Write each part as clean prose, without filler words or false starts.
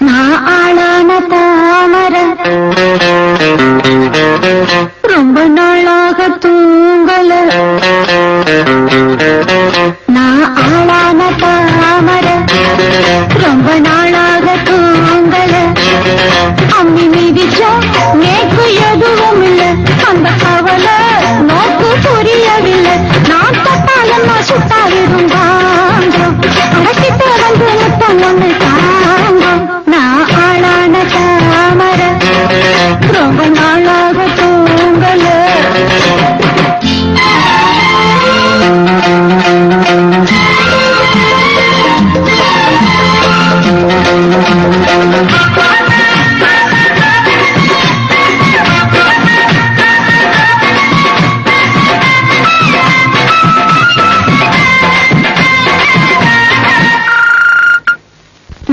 நான் ஆளான தாமர ரொம்ப நாளாக தூங்கல. நான் ஆளான தாமர ரொம்ப நாளாக தூங்கல. அம்மி மீதிச்சா நேக்கு எதுவும் இல்லை. அந்த கவலை நோக்கு புரியவில்லை. நான் தொட்டாலும் நான் சுட்டாவிடும் தாங்கும். அடக்கிட்ட வந்து முத்தம் ஒன்று தாங்கும். நான் ஆளான தாமர ரொம்ப நாளாக தூங்கல.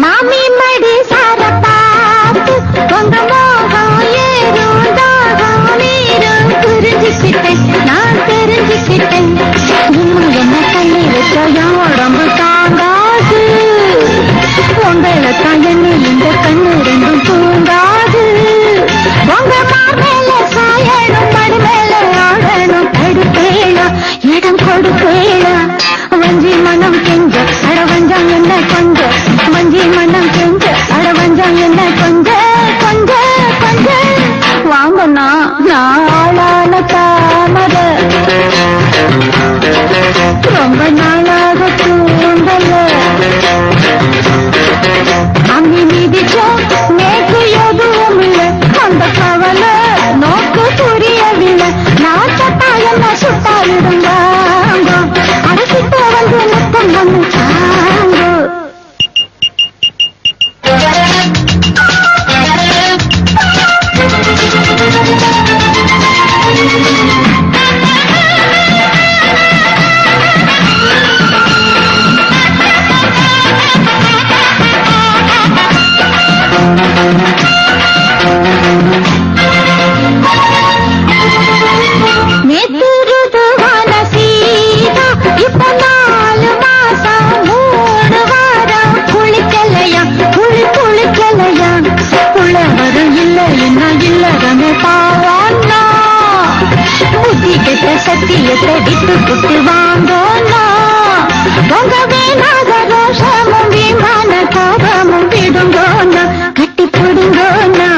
மாமி மடி சார பார்த்து உங்க மோகம் ஏறும் தாகம் நீரும் புரிஞ்சுக்கிட்டேன். நான் தெரிஞ்சுக்கிட்டேன். இன்னும் என்ன தள்ளி வச்ச என் உடம்பு தாங்காது. உங்களை தயனு இந்த கண்ணு ரெண்டும் தூங்காது. உங்க மாமேல சாயணும் மடி மேல ஆடணும். தடுப்பேளா இடம் கொடுப்பேளா. வஞ்சி மனம் கெஞ்ச அடவஞ்சம் என்ன கொஞ்ச. வஞ்சி மனம் கெஞ்ச அடவஞ்சம் என்ன கொஞ்ச கொஞ்ச கொஞ்ச. வாங்கண்ணா நாளான தாமர ரொம்ப நாளாக தூண்டல. அம்மி மீதிச்சோ நேக்கு எதுவும் இல்லை. அந்த கவலை நோக்கு புரியவில்லை. நான் தொட்டா என்ன சுட்டாவிடுங்க. அடக்கிட்ட வந்து முத்தம் வந்து தாங்க. நேத்துருதுவான சீதா இப்ப 4 மாசம் 3 வாரம் குளிக்கலையா குளிக்கலையா. புலவரும் இல்லை என்ன இல்லறமே பாவண்ணா. புத்தி கெட்ட சத்தியத்தை விட்டு புட்டு வாங்கண்ணா. உங்க வீணாக ரோஷமும் வீமான கோபமும் விடுங்கண்ணா. கட்டி போடுங்கண்ணா.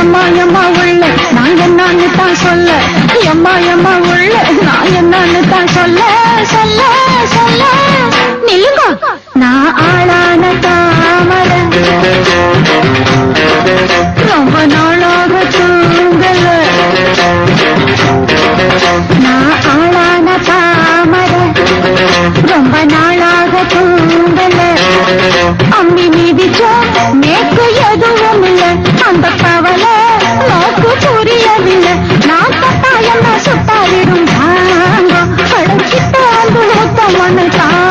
எம்மா எம்மா உள்ள நான் என்னன்னு தான் சொல்ல. எம்மா எம்மா உள்ள நான் என்னன்னு தான் சொல்ல சொல்ல சொல்ல. நில்லுங்க நான் ஆளான தாமர ரொம்ப நாளாக தூங்கல. நான் ஆளான தாமர ரொம்ப நாளாக தூங்கல. அம்மி மீதிச்சோ நேக்கு எதுவும் இல்லை. அந்த கவலை நோக்கு புரியவில்லை. நான் தொட்டா என்ன சுட்டாவிடும் தாங்க. அடக்கிட்ட வந்து முத்தம் ஒன்று தான்.